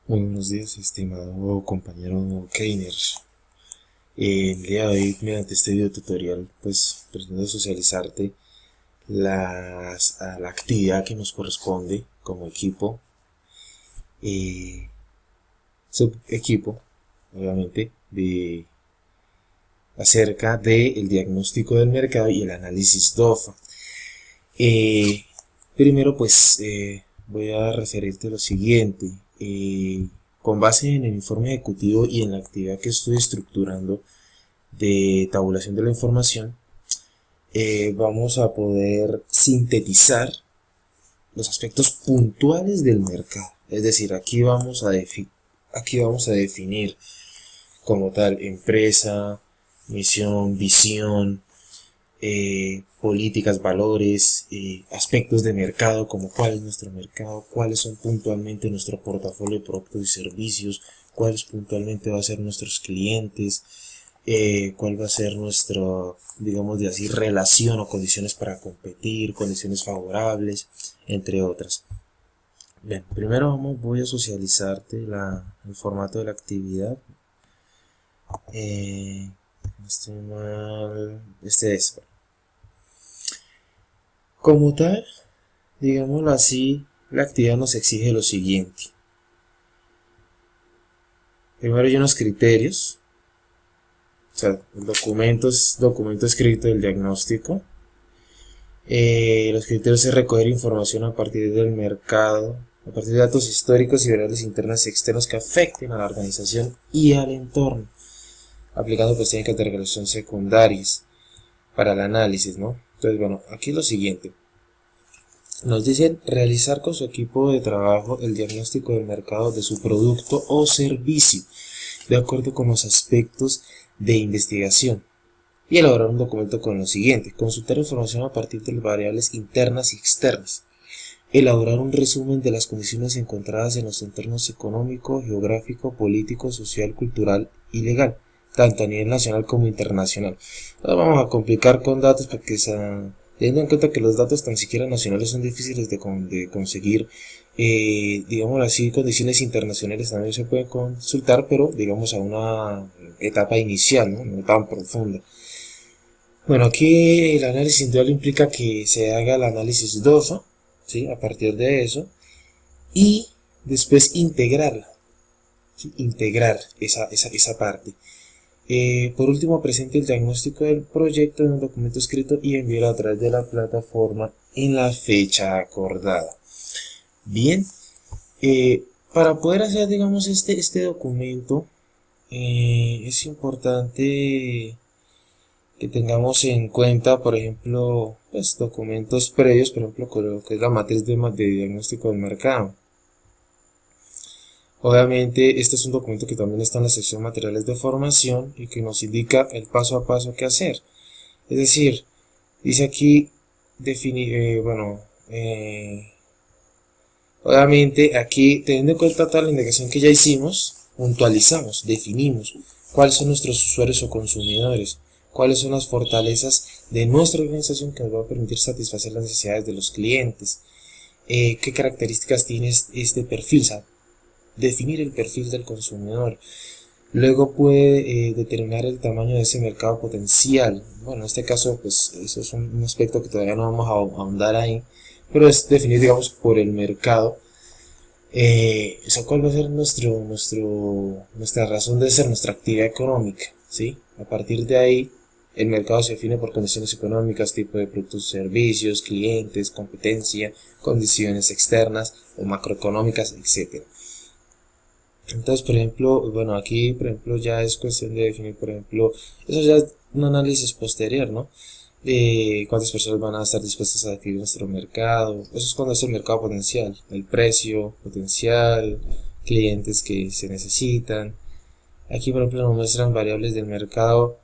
Muy buenos días, estimado compañero Keiner. El día de hoy, mediante este video tutorial, pues pretendo socializarte la actividad que nos corresponde como equipo, eh, subequipo, obviamente, acerca del diagnóstico del mercado y el análisis DOFA. Eh, Primero, pues, voy a referirte lo siguiente. Con base en el informe ejecutivo y en la actividad que estoy estructurando de tabulación de la información, vamos a poder sintetizar los aspectos puntuales del mercado. Es decir, aquí vamos a definir como tal empresa, misión, visión, políticas, valores, aspectos de mercado, como cuál es nuestro mercado, cuáles son puntualmente nuestro portafolio de productos y servicios, cuáles puntualmente va a ser nuestros clientes, cuál va a ser nuestro, digamos de así, relación o condiciones para competir, condiciones favorables, entre otras. Bien, primero voy a socializarte el formato de la actividad. Estoy mal, este es. Como tal, digámoslo así, la actividad nos exige lo siguiente. Primero hay unos criterios, o sea, el documento escrito del diagnóstico. Los criterios es recoger información a partir del mercado, a partir de datos históricos y variables internas y externas que afecten a la organización y al entorno, aplicando pues técnicas de regresión secundarias para el análisis, ¿no? Entonces, bueno, aquí es lo siguiente. Nos dicen realizar con su equipo de trabajo el diagnóstico del mercado de su producto o servicio, de acuerdo con los aspectos de investigación, y elaborar un documento con lo siguiente: consultar información a partir de variables internas y externas, elaborar un resumen de las condiciones encontradas en los entornos económico, geográfico, político, social, cultural y legal, tanto a nivel nacional como internacional. Ahora vamos a complicar con datos porque teniendo en cuenta que los datos tan siquiera nacionales son difíciles de conseguir, digamos así, condiciones internacionales también se pueden consultar, pero digamos a una etapa inicial, no tan profunda. Bueno, aquí el análisis individual implica que se haga el análisis DOFA, ¿sí? A partir de eso, y después integrarla, ¿sí? Integrar esa parte. Por último, presente el diagnóstico del proyecto en un documento escrito y envíelo a través de la plataforma en la fecha acordada. Bien, para poder hacer, digamos, este documento, es importante que tengamos en cuenta, por ejemplo, pues, documentos previos, por ejemplo, con lo que es la matriz de diagnóstico del mercado. Obviamente, este es un documento que también está en la sección materiales de formación y que nos indica el paso a paso que hacer. Es decir, dice aquí, obviamente aquí, teniendo en cuenta toda la indicación que ya hicimos, puntualizamos, definimos cuáles son nuestros usuarios o consumidores, cuáles son las fortalezas de nuestra organización que nos va a permitir satisfacer las necesidades de los clientes, qué características tiene este perfil, o sea, definir el perfil del consumidor. Luego puede determinar el tamaño de ese mercado potencial. Bueno, en este caso, pues eso es un aspecto que todavía no vamos a ahondar ahí, pero es definir, digamos, por el mercado. O sea, cuál va a ser nuestra razón de ser, nuestra actividad económica, ¿sí? A partir de ahí, el mercado se define por condiciones económicas, tipo de productos, servicios, clientes, competencia, condiciones externas o macroeconómicas, etc. Entonces, por ejemplo, bueno, aquí, por ejemplo, ya es cuestión de definir, por ejemplo, eso ya es un análisis posterior, ¿no? De cuántas personas van a estar dispuestas a adquirir nuestro mercado. Eso es cuando es el mercado potencial, el precio potencial, clientes que se necesitan. Aquí, por ejemplo, nos muestran variables del mercado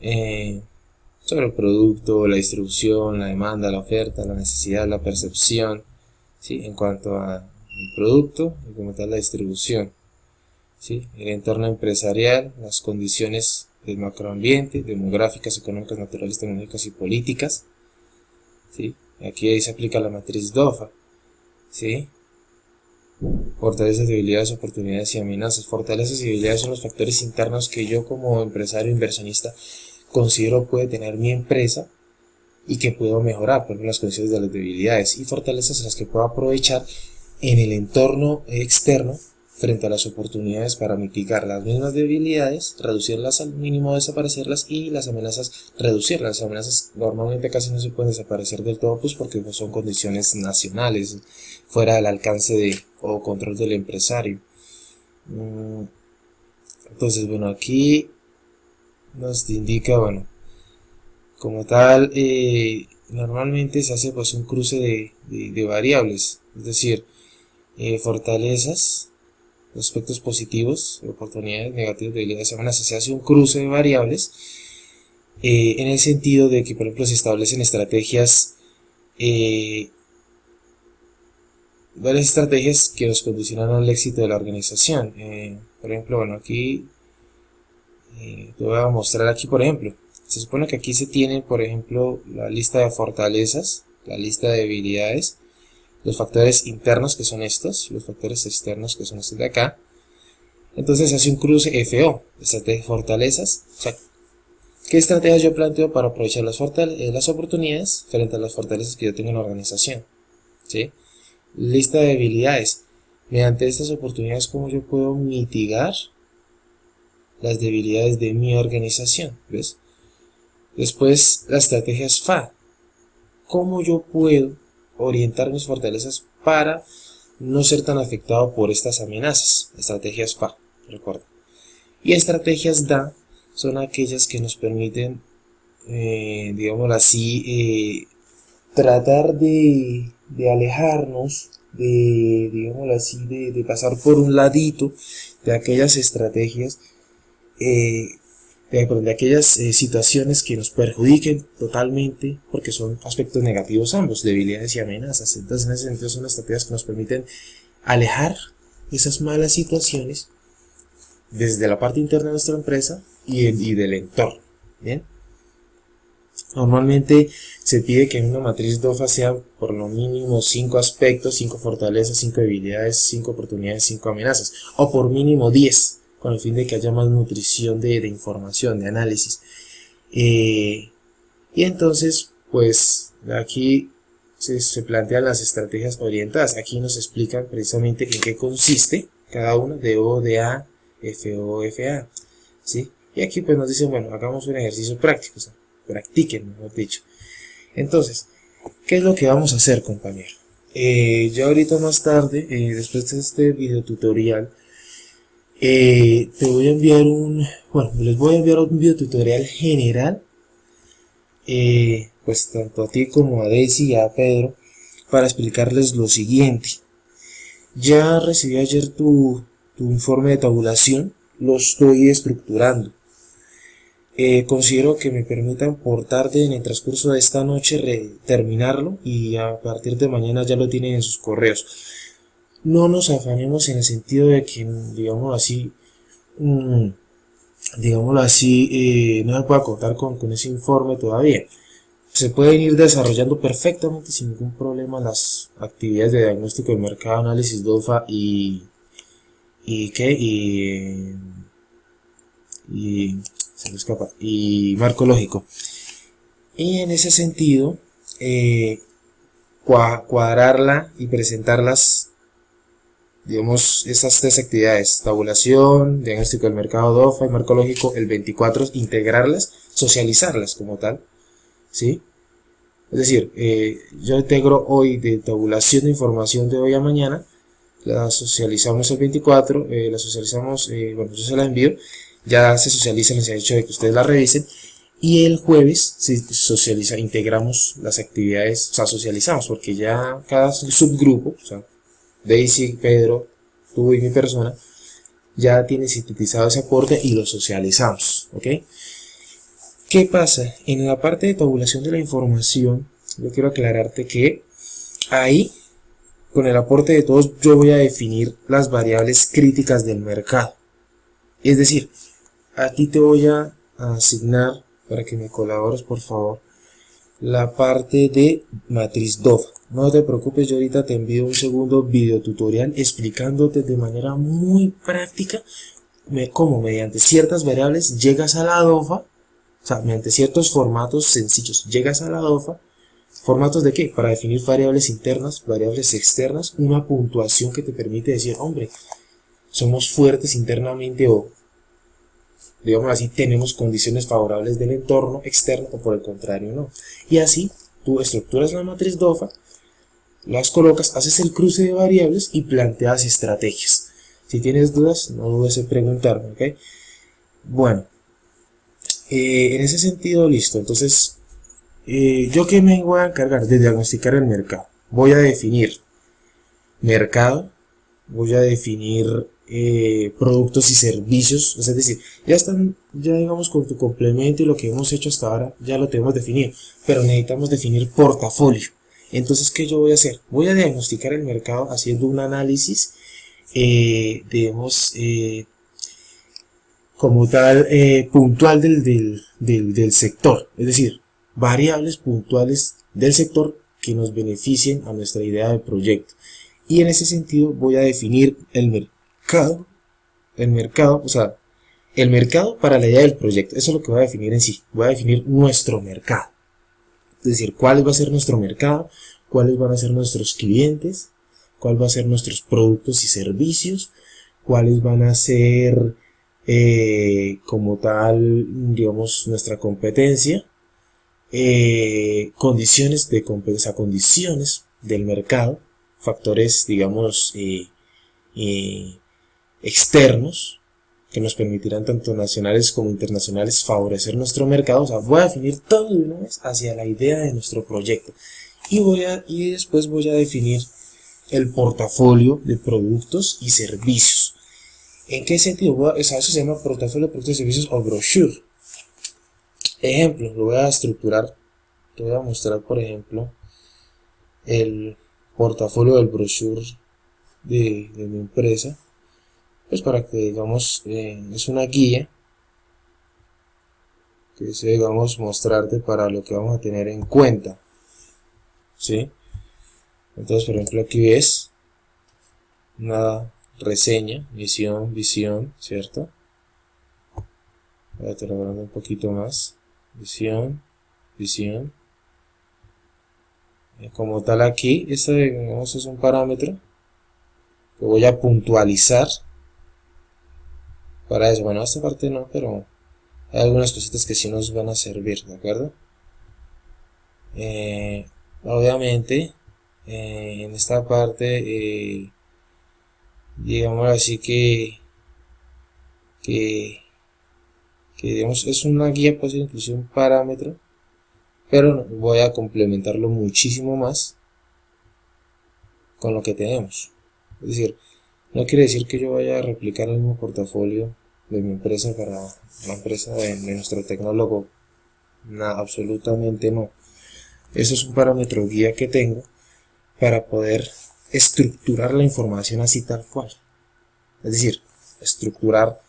eh, sobre el producto, la distribución, la demanda, la oferta, la necesidad, la percepción, ¿sí? En cuanto al producto y como tal la distribución. ¿Sí? El entorno empresarial, las condiciones del macroambiente, demográficas, económicas, naturales, tecnológicas y políticas. ¿Sí? Aquí se aplica la matriz DOFA. ¿Sí? Fortalezas, debilidades, oportunidades y amenazas. Fortalezas y debilidades son los factores internos que yo como empresario inversionista considero puede tener mi empresa y que puedo mejorar, por ejemplo, las condiciones de las debilidades, y fortalezas las que puedo aprovechar en el entorno externo frente a las oportunidades para mitigar las mismas debilidades, reducirlas al mínimo, desaparecerlas, y las amenazas, reducirlas. Las amenazas normalmente casi no se pueden desaparecer del todo, pues porque son condiciones nacionales, fuera del alcance o control del empresario. Entonces, bueno, aquí nos indica, bueno, como tal, normalmente se hace pues un cruce de variables, es decir, fortalezas, aspectos positivos, oportunidades, negativas, debilidades, amenazas. Se hace un cruce de variables en el sentido de que, por ejemplo, se establecen estrategias, varias estrategias que nos conducirán al éxito de la organización. Por ejemplo, bueno, aquí te voy a mostrar aquí, por ejemplo, se supone que aquí se tiene, por ejemplo, la lista de fortalezas, la lista de debilidades, los factores internos, que son estos, los factores externos, que son estos de acá. Entonces se hace un cruce FO, estrategias, fortalezas. O sea, ¿qué estrategias yo planteo para aprovechar las oportunidades frente a las fortalezas que yo tengo en la organización? ¿Sí? Lista de debilidades. Mediante estas oportunidades, ¿cómo yo puedo mitigar las debilidades de mi organización? ¿Ves? Después, las estrategias FA. ¿Cómo yo puedo orientar mis fortalezas para no ser tan afectado por estas amenazas? Estrategias FA, recuerda. Y estrategias DA son aquellas que nos permiten, digámoslo así, tratar de alejarnos, digámoslo así, de pasar por un ladito de aquellas estrategias, de aquellas situaciones que nos perjudiquen totalmente, porque son aspectos negativos ambos, debilidades y amenazas. Entonces, en ese sentido, son estrategias que nos permiten alejar esas malas situaciones desde la parte interna de nuestra empresa y del entorno. ¿Bien? Normalmente se pide que en una matriz DOFA sean por lo mínimo 5 aspectos, 5 fortalezas, 5 debilidades, 5 oportunidades, 5 amenazas, o por mínimo 10, con el fin de que haya más nutrición de información, de análisis. Y entonces, pues aquí se plantean las estrategias orientadas. Aquí nos explican precisamente en qué consiste cada una, DO, DA, FO, FA, ¿sí? Y aquí pues nos dicen, bueno, hagamos un ejercicio práctico, o sea, practiquen, mejor dicho. Entonces, ¿qué es lo que vamos a hacer, compañero? Yo ahorita más tarde, después de este video tutorial, te voy a enviar les voy a enviar un video tutorial general, pues tanto a ti como a Daisy y a Pedro, para explicarles lo siguiente. Ya recibí ayer tu informe de tabulación, lo estoy estructurando. Considero que me permitan por tarde, en el transcurso de esta noche, terminarlo, y a partir de mañana ya lo tienen en sus correos. No nos afanemos en el sentido de que, digámoslo así, no se pueda contar con ese informe todavía. Se pueden ir desarrollando perfectamente sin ningún problema las actividades de diagnóstico de mercado, análisis DOFA y marco lógico. Y en ese sentido, cuadrarla y presentarlas, digamos, esas 3 actividades: tabulación, diagnóstico del mercado DOFA y marco lógico, el 24, integrarlas, socializarlas como tal, ¿sí? Es decir, yo integro hoy de tabulación de información de hoy a mañana, la socializamos el 24, la socializamos, bueno, yo se la envío, ya se socializa en el hecho de que ustedes la revisen, y el jueves se socializa, integramos las actividades, o sea, socializamos, porque ya cada subgrupo, o sea, Daisy, Pedro, tú y mi persona, ya tiene sintetizado ese aporte y lo socializamos, ¿ok? ¿Qué pasa? En la parte de tabulación de la información, yo quiero aclararte que ahí, con el aporte de todos, yo voy a definir las variables críticas del mercado. Es decir, a ti te voy a asignar, para que me colabores por favor, la parte de matriz DOFA. No te preocupes, yo ahorita te envío un segundo video tutorial explicándote de manera muy práctica cómo mediante ciertas variables llegas a la DOFA, o sea, mediante ciertos formatos sencillos llegas a la DOFA. ¿Formatos de qué? Para definir variables internas, variables externas, una puntuación que te permite decir, hombre, somos fuertes internamente o, digamos así, tenemos condiciones favorables del entorno externo o por el contrario no. Y así tú estructuras la matriz DOFA, las colocas, haces el cruce de variables y planteas estrategias. Si tienes dudas, no dudes en preguntarme, ¿ok? Bueno, en ese sentido, listo. Entonces, ¿yo qué me voy a encargar? De diagnosticar el mercado. Voy a definir mercado, voy a definir productos y servicios, es decir, ya están, ya digamos con tu complemento y lo que hemos hecho hasta ahora, ya lo tenemos definido, pero necesitamos definir portafolio. Entonces, ¿qué yo voy a hacer? Voy a diagnosticar el mercado haciendo un análisis, digamos, como tal, puntual del sector, es decir, variables puntuales del sector que nos beneficien a nuestra idea de proyecto. Y en ese sentido voy a definir el mercado, o sea, el mercado para la idea del proyecto. Eso es lo que voy a definir en sí. Voy a definir nuestro mercado. Es decir, cuál va a ser nuestro mercado, cuáles van a ser nuestros clientes, cuál va a ser nuestros productos y servicios, cuáles van a ser como tal, digamos, nuestra competencia, condiciones de competencia, condiciones del mercado, factores, digamos, externos que nos permitirán tanto nacionales como internacionales favorecer nuestro mercado. O sea, voy a definir todo de una vez hacia la idea de nuestro proyecto y después voy a definir el portafolio de productos y servicios. ¿En qué sentido? O sea, eso se llama portafolio de productos y servicios o brochure. Ejemplo, lo voy a estructurar, te voy a mostrar por ejemplo el portafolio del brochure de mi empresa, pues para que digamos, es una guía que deseo, digamos, mostrarte para lo que vamos a tener en cuenta, ¿sí? Entonces, por ejemplo, aquí ves una reseña, misión, visión, ¿cierto? Voy a estar hablando un poquito más, visión, como tal aquí, este, digamos, es un parámetro que voy a puntualizar para eso. Bueno, esta parte no, pero hay algunas cositas que sí nos van a servir, ¿de acuerdo? Obviamente, en esta parte, digamos así que digamos, es una guía, puede ser incluso un parámetro, pero voy a complementarlo muchísimo más con lo que tenemos. Es decir, no quiere decir que yo vaya a replicar el mismo portafolio de mi empresa para la empresa de nuestro tecnólogo. Nada, absolutamente no. Eso es un parámetro guía que tengo para poder estructurar la información así tal cual. Es decir, estructurar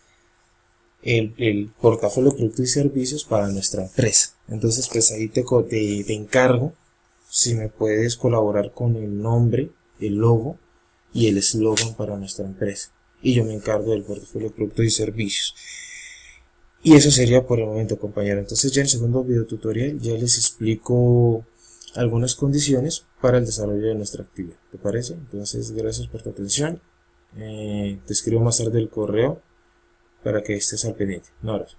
el portafolio de productos y servicios para nuestra empresa. Entonces, pues ahí te encargo si me puedes colaborar con el nombre, el logo y el eslogan para nuestra empresa. Y yo me encargo del portafolio de productos y servicios. Y eso sería por el momento, compañero. Entonces ya en el segundo video tutorial ya les explico algunas condiciones para el desarrollo de nuestra actividad. ¿Te parece? Entonces, gracias por tu atención. Te escribo más tarde el correo para que estés al pendiente. Un abrazo.